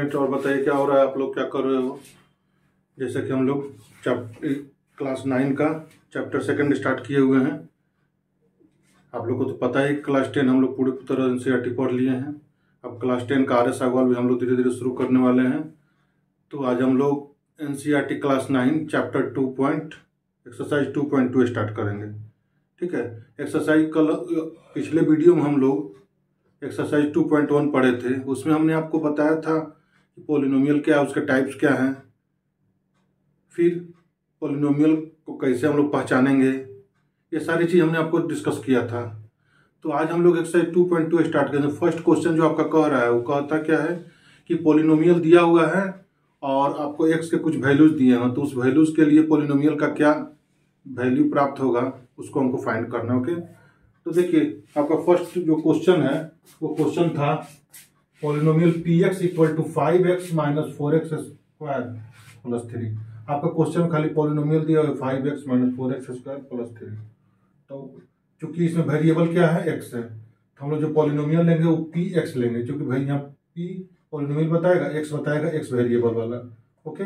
Minute और बताइए क्या हो रहा है, आप लोग क्या कर रहे हो। जैसे कि हम लोग क्लास 9 का चैप्टर 2 स्टार्ट किए हुए हैं। आप लोग को तो पता है क्लास 10 हम लोग पूरी तरह एनसीईआरटी पढ़ लिए हैं। अब क्लास 10 का आर्य सवाल भी हम लोग धीरे धीरे शुरू करने वाले हैं। तो आज हम लोग NCERT class 9 chapter 2 exercise 2.2 start करेंगे। ठीक है, एक्सरसाइज कल पिछले वीडियो में हम लोग एक्सरसाइज 2.1 पढ़े थे। उसमें हमने आपको बताया था कि पोलिनोमियल क्या है, उसके टाइप्स क्या हैं, फिर पोलिनोमियल को कैसे हम लोग पहचानेंगे, ये सारी चीज़ हमने आपको डिस्कस किया था। तो आज हम लोग एक्सरसाइज 2.2 स्टार्ट करेंगे। फर्स्ट क्वेश्चन जो आपका कह रहा है वो कहता क्या है कि पोलिनोमियल दिया हुआ है और आपको एक्स के कुछ वैल्यूज दिए हैं, तो उस वैल्यूज के लिए पोलिनोमियल का क्या वैल्यू प्राप्त होगा उसको हमको फाइंड करना है। ओके, तो देखिए आपका फर्स्ट जो क्वेश्चन है वो क्वेश्चन था polynomial px equal to 5x minus 4x square plus 3। आपका क्वेश्चन खाली पोलिनोमियल दिया हुआ 5x minus 4x square plus 3। तो चूंकि इसमें वेरिएबल क्या है x है, तो हम लोग जो पोलिनोमियल लेंगे वो px लेंगे, क्योंकि भाई यहाँ p पोलिनोमियल बताएगा, x बताएगा, x वेरिएबल वाला। ओके,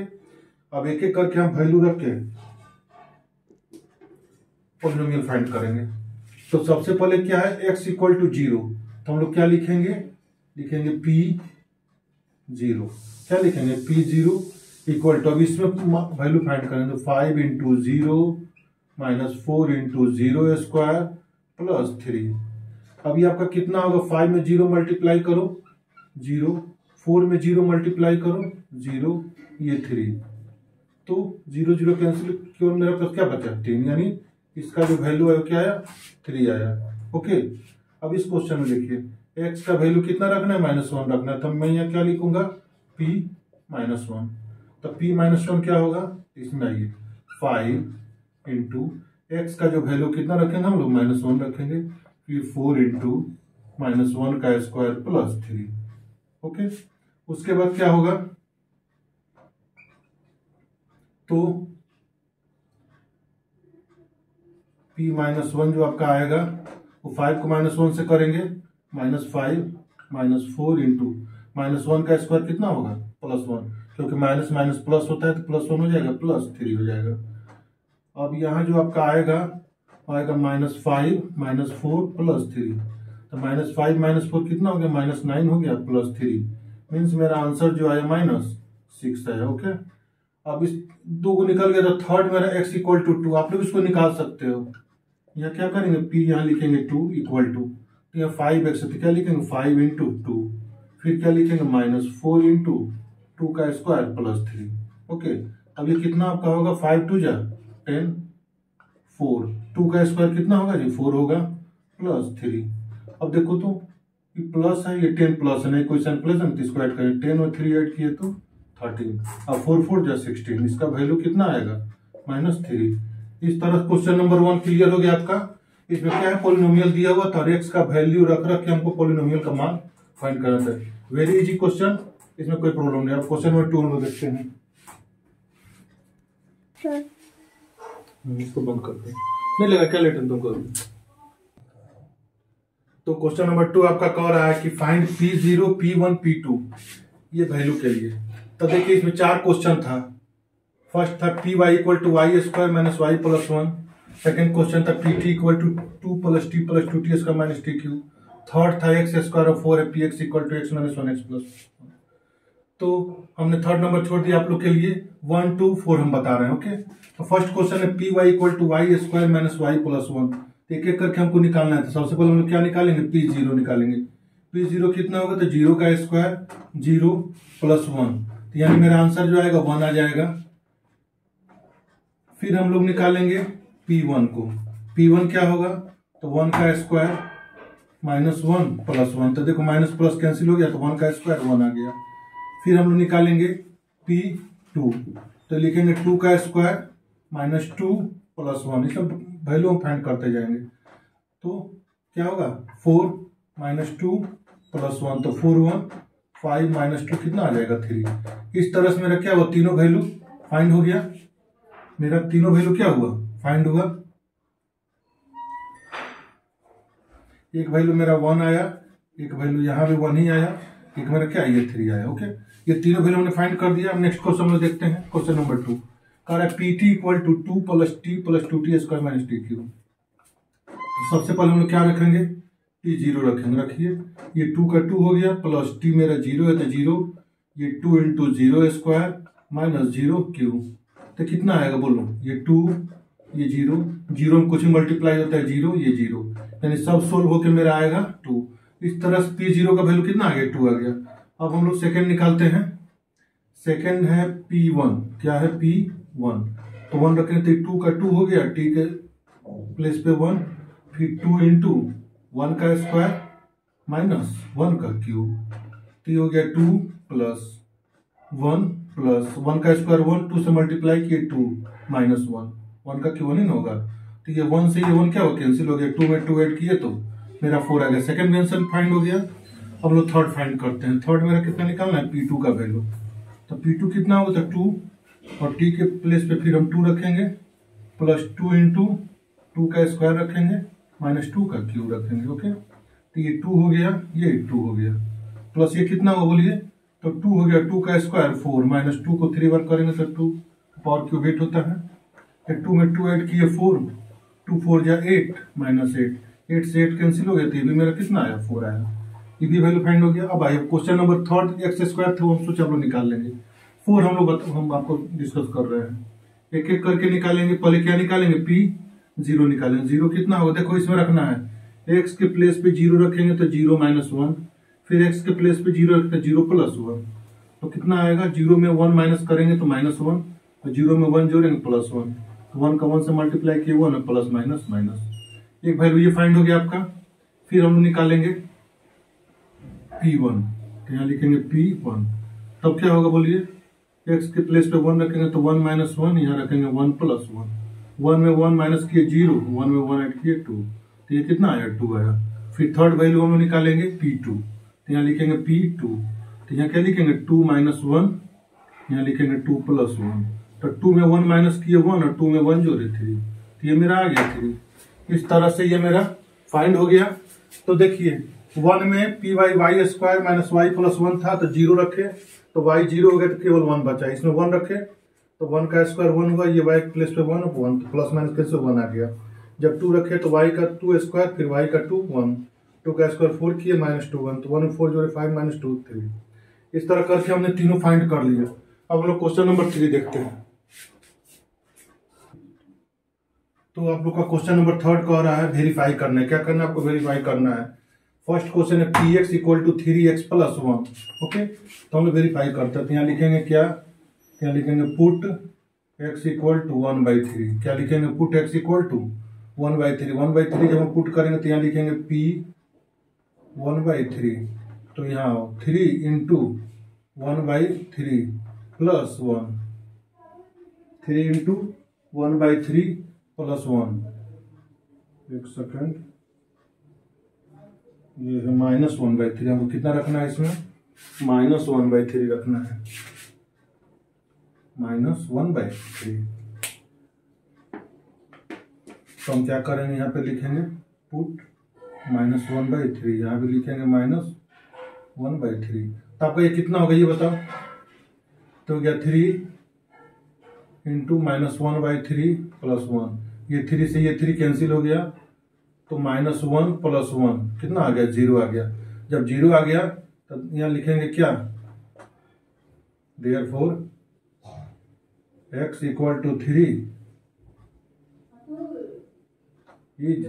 अब एक एक करके हम वैल्यू रख के पोलिनोमियल फाइंड करेंगे। तो सबसे पहले क्या है x इक्वल टू 0, तो हम लोग क्या लिखेंगे, लिखेंगे p0। क्या लिखेंगे p0 इक्वल टू, अब इसमें वैल्यू फाइंड करेंगे तो 5 into 0 minus 4 into 0 square plus 3। अब ये आपका कितना होगा, 5 में 0 मल्टीप्लाई करो 0, 4 में 0 मल्टीप्लाई करो 0, ये 3, तो 0 0 कैंसिल क्यों, मेरा पास क्या बचा 10, यानी इसका जो वैल्यू है वो क्या आया 3 आया। ओके, अब इस क्वेश्चन में देखिए x का वैल्यू कितना रखना है, -1 रखना है, तो मैं यहाँ क्या लिखूंगा p-1। तो p-1 क्या होगा, इसमें आइए 5 इंटू एक्स का जो वैल्यू कितना रखेंगे हम लोग -1 रखेंगे, फिर 4 इंटू -1 का स्क्वायर प्लस 3। ओके, उसके बाद क्या होगा, तो p-1 जो आपका आएगा वो 5 को -1 से करेंगे, -5 -4 इंटू -1 का स्क्वायर कितना होगा +1, क्योंकि माइनस माइनस प्लस होता है तो +1 हो जाएगा, +3 हो जाएगा। अब यहाँ जो आपका आएगा -5 -4 +3, तो -5 -4 कितना हो गया, -9 हो गया +3, मीन्स मेरा आंसर जो आया -6 है। ओके, अब इस 2 को निकल गया तो थर्ड मेरा x इक्वल टू 2, आप लोग इसको निकाल सकते हो। यहाँ क्या करेंगे, p यहाँ लिखेंगे 2 इक्वल टू, तो यहाँ 5x है तो क्या लिखेंगे 5 इंटू 2, फिर क्या लिखेंगे -4 इंटू 2 का स्क्वायर प्लस 3। ओके, अब ये कितना आपका होगा, 5 2 जा 10, 4, 2 का स्क्वायर कितना होगा जी 4 होगा प्लस 3। अब देखो तो ये प्लस है, ये 10 प्लस है, नहीं क्वेश्चन प्लस है तो इसको ऐड करें, 10 और 3 ऐड किए तो 13, अब 4 4 जा 16, इसका वैल्यू कितना आएगा -3। इस तरह क्वेश्चन नंबर 1 क्लियर हो गया आपका। इसमें क्या है, पोलिनोमियल दिया हुआ था और एक्स का वैल्यू रख रख के हमको पोलिनोमियल का मान फाइंड करना था। वेरी इजी क्वेश्चन, इसमें कोई प्रॉब्लम नहीं। अब क्वेश्चन नंबर 2 हम लोग देखते हैं। इसको बंद करते हैं, नहीं लगा क्या लेटर तुमको। तो क्वेश्चन नंबर 2 आपका कह रहा है कि फाइंड p0 p1 p2 ये वैल्यू के लिए। तो देखिए इसमें 4 क्वेश्चन था। फर्स्ट था py equal to y square minus y plus 1। Second question था pt equal to 2 plus t plus 2t square minus t cube. Third था x स्क्वायर और 4 px equal to x minus 1x plus. तो हमने third number छोड़ दिया आप लोग के लिए, 1 2 4 हम बता रहे हैं। ओके, तो फर्स्ट क्वेश्चन है py equal to y square minus y plus 1। एक एक करके हमको निकालना है। तो सबसे पहले हम लोग क्या निकालेंगे, p0 निकालेंगे। p0 कितना होगा, तो 0 का स्क्वायर 0 प्लस 1, तो यानी मेरा आंसर जो आएगा 1 आ जाएगा। फिर हम लोग निकालेंगे p1 को, p1 क्या होगा, तो 1 का स्क्वायर -1 प्लस 1, तो देखो माइनस प्लस कैंसिल हो गया तो 1 का स्क्वायर 1 आ गया। फिर हम लोग निकालेंगे p2, तो लिखेंगे 2 का स्क्वायर -2 प्लस 1, इसका वैल्यू हम फाइंड करते जाएंगे। तो क्या होगा 4 -2 प्लस 1, तो 4 1 5 -2 कितना आ जाएगा 3। इस तरह से मेरा क्या हुआ, तीनों वैल्यू फाइंड हो गया। मेरा तीनों वैल्यू क्या हुआ, फाइंड हुआ। एक वैल्यू मेरा 1 आया, एक वैल्यू यहाँ भी 1 ही आया, एक मेरा क्या ये 3 आया। ओके, ये तीनों वैल्यू हमने फाइंड कर दिया। अब नेक्स्ट क्वेश्चन हम लोग देखते हैं, क्वेश्चन नंबर 2 कह रहा है PT equal to 2 + t + 2t square minus t cube. सबसे पहले हम लोग क्या रखेंगे, t 0 रखेंगे। रखिए, ये 2 का 2 हो गया प्लस t मेरा 0 है तो 0, ये 2 × 0 स्क्वायर माइनस 0 क्यूब। तो कितना आएगा बोलो, ये 2, ये 0, 0 में कुछ मल्टीप्लाई होता है 0, ये 0, यानी सब सोल्व होकर मेरा आएगा 2। इस तरह से P0 का वैल्यू कितना आ गया, 2 आ गया। अब हम लोग सेकेंड निकालते हैं। सेकेंड है P1, क्या है P1, तो 1 रखेंगे तो 2 का 2 हो गया, t के प्लेस पे 1, फिर 2 × 1 का स्क्वायर माइनस 1 का क्यूब, तो ये हो गया 2 + 1 प्लस 1 का स्क्वायर 1, 2 से मल्टीप्लाई किए 2 माइनस 1, 1 का क्यूब नहीं होगा, तो ये 1 से ये 1 क्या हो कैंसिल हो गया, 2 में 2 ऐड किए तो मेरा 4 आ गया। सेकंड आंसर फाइंड हो गया। अब लोग थर्ड फाइंड करते हैं। थर्ड मेरा कितना निकालना है, P2 का वैल्यू। तो P2 कितना होगा, तो 2 और t के प्लेस पे फिर हम 2 रखेंगे प्लस 2 × 2 का स्क्वायर रखेंगे माइनस 2 का क्यूब रखेंगे। ओके, तो ये 2 हो गया, ये 2 हो गया, प्लस ये कितना होगा बोलिए, तो 2 हो गया, 2 का स्क्वायर 4 माइनस 2 को 3 बार करेंगे तो 2 पावर क्यूब 8 होता है। तो 2 में 2 ऐड किए 4, 2 4 जा 8 माइनस 8 से 8 कैंसिल हो गया, तो ये भी मेरा कितना आया, 4 आया। ये भी वैल्यू फाइंड हो गया। अब आइए question number third, x square थे, हम सोचा लोग निकाल लेंगे। 4 हम आपको डिस्कस कर रहे हैं, एक एक करके निकालेंगे। पहले क्या निकालेंगे, P0 निकालेंगे। 0 कितना होगा, देखो इसमें रखना है, x के प्लेस पे 0 रखेंगे तो 0 - 1, फिर x के प्लेस पे 0 रखते 0 + 1, तो कितना आएगा, 0 में 1 माइनस करेंगे तो -1, और 0 में 1 जोड़ेंगे +1, तो 1 का 1 से मल्टीप्लाई किए 1 प्लस माइनस माइनस, एक वैल्यू ये फाइंड हो गया आपका। फिर हम निकालेंगे P1, तो यहाँ लिखेंगे P1, तब क्या होगा बोलिए, x के प्लेस पे 1 रखेंगे तो 1 - 1, यहाँ रखेंगे 1 + 1, 1 में 1 माइनस किए 0, 1 में 1 ऐड किए 2, तो ये कितना आया, 2 आया। फिर थर्ड वैल्यू हम निकालेंगे P2, तो यहाँ लिखेंगे P2, तो यहाँ क्या लिखेंगे, 2 - 1, यहाँ लिखेंगे 2 + 1, तो 2 में 1 माइनस किए 1 और 2 में 1 जोड़े 3, तो ये मेरा आ गया 3। इस तरह से ये मेरा फाइंड हो गया। तो देखिए 1 में Py y square minus y + 1 था, तो 0 रखे तो y 0 हो गया, तो केवल 1 बचा। इसमें 1 रखे तो 1 का स्क्वायर 1 हुआ, ये y के प्लेस पे 1 तो प्लस माइनस कैसे 1 आ गया। जब 2 रखे तो y का 2 स्क्वायर, फिर y का 2 1, 2 का स्क्वायर 4 किए -2 1, तो 1 में 4 जोड़े 5 - 2 3। इस तरह करके हमने तीनों फाइंड कर लिया। अब हम लोग क्वेश्चन नंबर 3 देखते हैं। तो आप लोग का क्वेश्चन नंबर थर्ड कह रहा है वेरीफाई करना है। क्या करना है आपको, वेरीफाई करना है। फर्स्ट क्वेश्चन है Px = 3x + 1। ओके, तो हम लोग वेरीफाई करते हैं। तो यहाँ लिखेंगे क्या, यहाँ लिखेंगे पुट x = 1/3। क्या लिखेंगे, पुट x = 1/3। 1/3 जब हम पुट करेंगे तो यहाँ लिखेंगे P 1/3, तो यहाँ 3 × 1/3 + 1, 3 × 1/3 + 1, एक सेकेंड, ये है -1/3। हमको कितना रखना है इसमें, -1/3 रखना है, -1/3। तो हम क्या करेंगे, यहाँ पे लिखेंगे पुट -1/3, यहाँ भी लिखेंगे -1/3। तो आपका ये कितना होगा ये बताओ, तो हो गया 3 × -1/3 + 1, ये 3 से ये 3 कैंसिल हो गया, तो -1 + 1 कितना आ गया, 0 आ गया। जब 0 आ गया तो यहाँ लिखेंगे क्या, therefore x = 3 is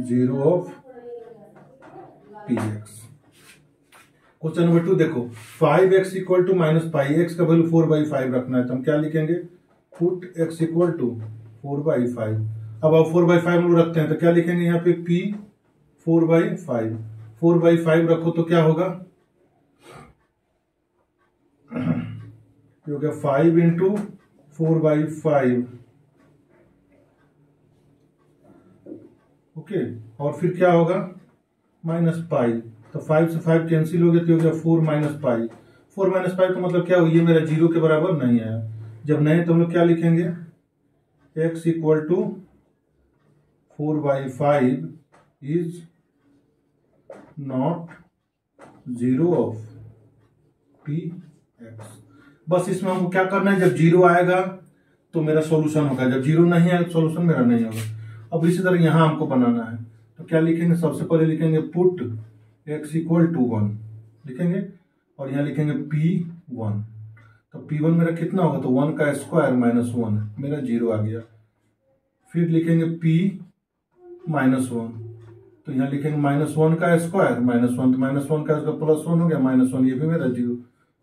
0 of Px। Question number 2 देखो, 5x = -π, x का वैल्यू 4/5 रखना है, तो हम क्या लिखेंगे, पुट x = 4/5। अब 4/5 हम लोग रखते हैं, तो क्या लिखेंगे यहाँ पे P 4/5, 4/5 रखो तो क्या होगा, हो गया 5 × 4/5। ओके, और फिर क्या होगा, -π, तो 5 से 5 कैंसिल हो गया, तो हो गया 4 - π। 4 - π तो मतलब क्या हो, ये मेरा 0 के बराबर नहीं आया। जब नहीं तो हम लोग क्या लिखेंगे, x = 4/5 is not zero of P x. बस इसमें हमको क्या करना है, जब जीरो आएगा तो मेरा सॉल्यूशन होगा, जब जीरो नहीं आएगा तो सॉल्यूशन मेरा नहीं होगा। अब इसी तरह यहाँ हमको बनाना है, तो क्या लिखेंगे, सबसे पहले लिखेंगे पुट x इक्वल टू 1 लिखेंगे, और यहाँ लिखेंगे p1। तो p1 मेरा कितना होगा, तो 1 का स्क्वायर माइनस 1 मेरा जीरो आ गया। फिर लिखेंगे p माइनस 1, तो यहाँ लिखेंगे माइनस 1 का स्क्वायर माइनस 1, तो माइनस 1 का स्क्वायर प्लस 1 हो गया, माइनस 1, ये भी मेरा जीरो।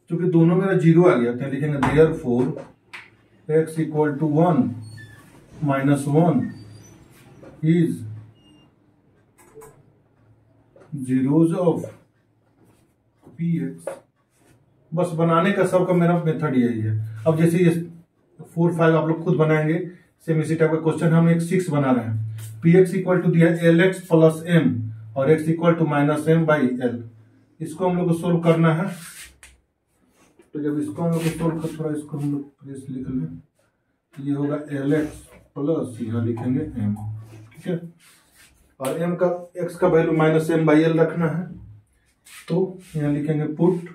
क्योंकि दोनों मेरा जीरो आ गया, तो लिखेंगे therefore x equal to 1 minus 1 is zeros of px। बस बनाने का सबका मेरा मेथड यही है। अब जैसे ये 4, 5 आप लोग खुद बनाएंगे, सेम इसी टाइप का क्वेश्चन हम एक 6 बना रहे हैं। px इक्वल टू दिया lx प्लस m और x equal to minus m by L. इसको हम लोग को सोल्व करना है। तो जब इसको हम लोग को सोल्व कर, थोड़ा इसको हम लोग प्रेस लिख लें, ये होगा lx प्लस यहाँ लिखेंगे m, ठीक है। और m का x का value minus m by L रखना है, तो यहाँ लिखेंगे put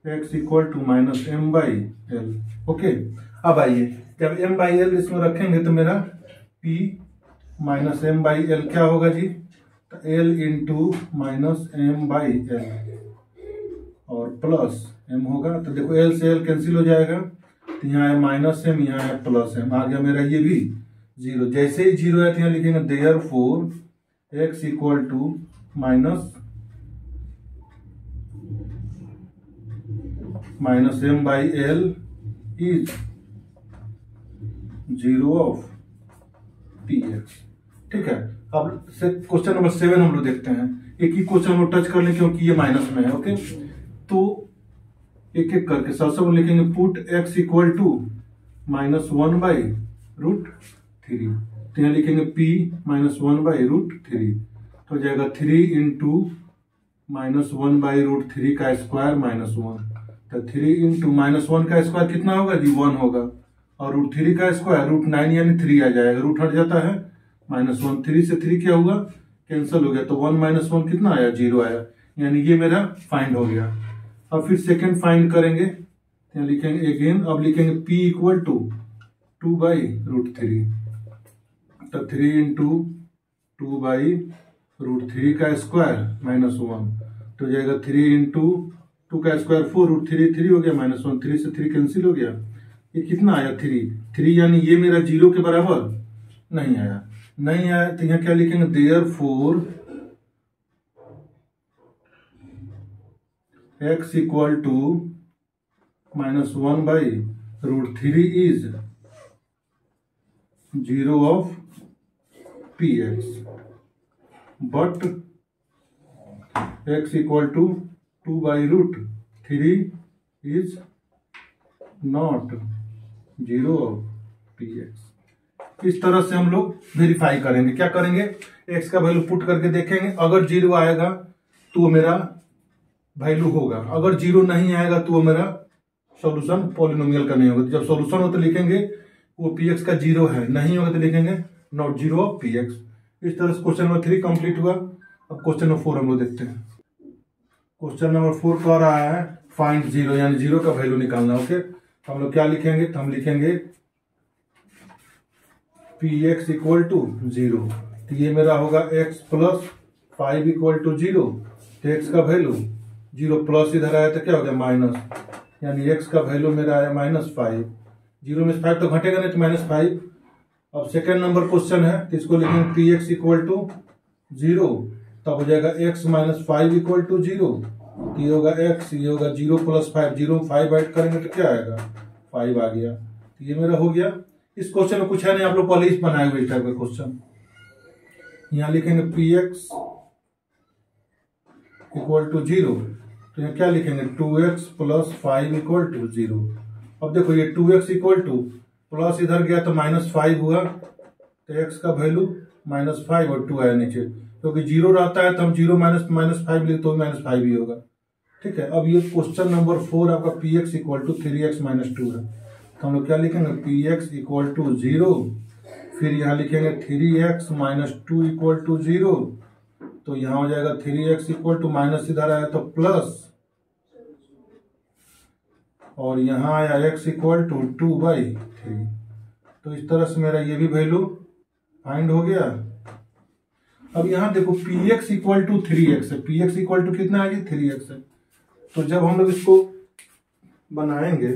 x equal to minus m by L. Okay, अब आइए जब m बाई एल इसमें रखेंगे तो मेरा p minus m by L क्या होगा जी, तो l into minus m by L और प्लस m होगा। तो देखो l से l कैंसिल हो जाएगा, तो यहाँ है माइनस m, यहाँ है प्लस m, आ गया मेरा ये भी जीरो। जैसे ही जीरो है तो यहाँ लिखेंगे therefore x equal to minus m by L is zero of px, ठीक है। अब से क्वेश्चन नंबर 7 हम लोग देखते हैं। एक ही क्वेश्चन हम टच कर लें क्योंकि ये माइनस में है। ओके, तो एक एक करके सबसे पहले लिखेंगे put x equal to minus 1 by root 3, तो यहाँ लिखेंगे p माइनस 1 बाई रूट 3, तो हो जाएगा 3 इंटू माइनस 1 बाई रूट 3 का स्क्वायर माइनस 1, तो 3 इंटू माइनस 1 का स्क्वायर कितना होगा जी, 1 होगा, और रूट 3 का स्क्वायर रूट 9 यानी 3 आ जाएगा, रूट हट जाता है माइनस 1, 3 से 3 क्या होगा, कैंसिल हो गया, तो 1 माइनस 1 कितना आया, जीरो आया, यानी ये मेरा फाइंड हो गया। अब फिर सेकेंड फाइंड करेंगे, यहाँ लिखेंगे अगेन, अब लिखेंगे p equal to 2 by root 3, तो 3 इंटू 2 बाई रूट 3 का स्क्वायर माइनस 1, तो जाएगा 3 इंटू 2 का स्क्वायर 4, रूट 3 3 हो गया, माइनस 1, 3 से 3 कैंसिल हो गया, ये कितना आया 3 यानी ये मेरा जीरो के बराबर नहीं आया। नहीं आया तो यहाँ क्या लिखेंगे, therefore x equal to minus 1 by root 3 is zero of px, but x equal to 2 by root 3 is not zero of px। इस तरह से हम लोग वेरीफाई करेंगे। क्या करेंगे, x का वैल्यू पुट करके देखेंगे, अगर जीरो आएगा तो वो मेरा वैल्यू होगा, अगर जीरो नहीं आएगा तो वो मेरा सॉल्यूशन पॉलिनोमियल का नहीं होगा। जब सॉल्यूशन हो तो लिखेंगे वो px का जीरो है, नहीं होगा तो लिखेंगे नॉट जीरो ऑफ px। इस तरह से क्वेश्चन नंबर 3 कंप्लीट हुआ। अब क्वेश्चन नंबर 4 हम लोग देखते हैं। क्वेश्चन नंबर 4 कह रहा है फाइंड जीरो, यानी जीरो का वैल्यू निकालना। ओके, हम लोग क्या लिखेंगे, तो हम लिखेंगे px इक्वल टू 0, तो ये मेरा होगा x प्लस 5 इक्वल टू 0, तो x का वैल्यू 0 प्लस इधर आया तो क्या हो गया माइनस, यानी x का वैल्यू मेरा आया -5, 0 में 5 तो घटेगा नहीं, तो -5। अब सेकेंड नंबर क्वेश्चन है, तो इसको लिखेंगे px इक्वल टू 0, तब हो जाएगा x माइनस 5 इक्वल टू 0, ये होगा x, ये होगा 0 प्लस 5, 0 में 5 ऐड करेंगे तो क्या आएगा 5 आ गया, तो ये मेरा हो गया। इस क्वेश्चन में कुछ है नहीं, आप लोग पहले ही बनाए हुए इस टाइप का क्वेश्चन। यहाँ लिखेंगे px इक्वल टू 0, तो यहाँ क्या लिखेंगे 2x प्लस 5 इक्वल टू 0। अब देखो ये 2x इक्वल टू प्लस इधर गया तो -5 हुआ, तो x का वैल्यू -5 और 2 आया नीचे, क्योंकि 0 रहता है तो हम 0 माइनस 5 लिखे तो -5 ही होगा। ठीक है, अब ये क्वेश्चन नंबर 4 आपका px equal to 3x minus 2 है, तो हम लोग क्या लिखेंगे px इक्वल टू 0, फिर यहाँ लिखेंगे 3x माइनस 2 इक्वल टू 0, तो यहाँ हो जाएगा 3x इक्वल टू माइनस इधर आया तो प्लस, और यहाँ आया x इक्वल टू 2/3। तो इस तरह से मेरा ये भी वैल्यू फाइंड हो गया। अब यहाँ देखो px इक्वल टू 3x है, px इक्वल टू कितना है, 3x है। तो जब हम लोग इसको बनाएंगे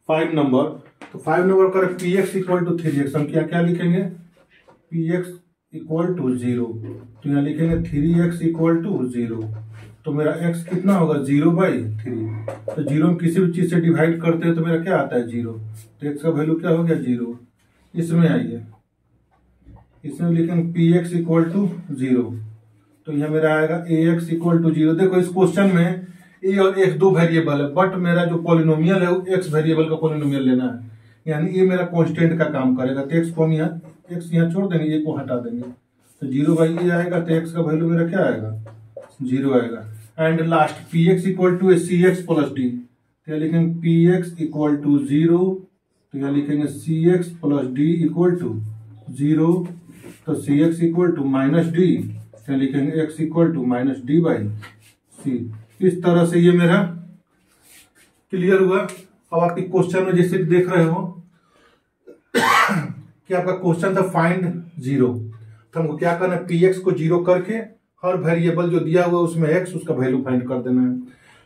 फाइव नंबर, तो 5 नंबर कर px इक्वल टू 3x, हम क्या क्या लिखेंगे, px इक्वल टू 0, तो यहाँ लिखेंगे 3x इक्वल टू 0। तो मेरा x कितना होगा, 0/3। तो 0 में किसी भी चीज से डिवाइड करते हैं तो मेरा क्या आता है, 0। तो x का वैल्यू क्या हो गया, 0। इसमें आइए, इसमें लिखेंगे px इक्वल टू 0, तो यहाँ मेरा आएगा ax इक्वल टू 0। देखो इस क्वेश्चन में a और x दो वेरिएबल है, बट मेरा जो पॉलिनोमियल है वो x वेरिएबल का पॉलिनोमियल लेना है, यानी ये मेरा कांस्टेंट का काम करेगा। तो x को हम यहाँ x यहाँ छोड़ देंगे, a को हटा देंगे, तो 0/a आएगा। तो x का वैल्यू मेरा क्या आएगा, 0 आएगा। And last px equal to cx plus d, तो यहाँ लिखेंगे px इक्वल टू 0, तो यहाँ लिखेंगे cx plus d equal to 0, तो cx equal to minus D, यहाँ लिखेंगे x equal to minus d/c। इस तरह से ये मेरा क्लियर हुआ। अब आपके क्वेश्चन में जैसे देख रहे हो कि आपका क्वेश्चन था फाइंड 0, तो हमको क्या करना है, px को 0 करके हर वेरिएबल जो दिया हुआ है उसमें x, उसका वैल्यू फाइंड कर देना है।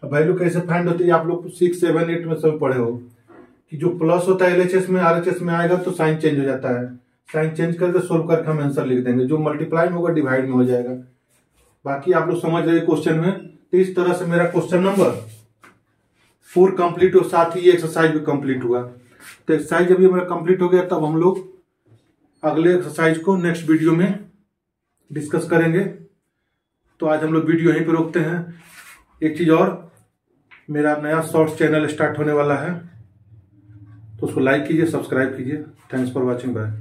अब वैल्यू कैसे फाइंड होती है, आप लोग 6, 7, 8 में सब पढ़े हो कि जो प्लस होता है LHS में RHS में आएगा तो साइन चेंज हो जाता है, साइन चेंज करके सोल्व करके हम आंसर लिख देंगे, जो मल्टीप्लाई में होगा डिवाइड में हो जाएगा। बाकी आप लोग समझ रहे क्वेश्चन में। तो इस तरह से मेरा क्वेश्चन नंबर 4 कंप्लीट हो, साथ ही एक्सरसाइज भी कंप्लीट हुआ। तो एक्सरसाइज जब ये मेरा कंप्लीट हो गया तब हम लोग अगले एक्सरसाइज को नेक्स्ट वीडियो में डिस्कस करेंगे। तो आज हम लोग वीडियो यहीं पे रोकते हैं। एक चीज और, मेरा नया शॉर्ट्स चैनल स्टार्ट होने वाला है, तो उसको लाइक कीजिए, सब्सक्राइब कीजिए। Thanks for watching, bye.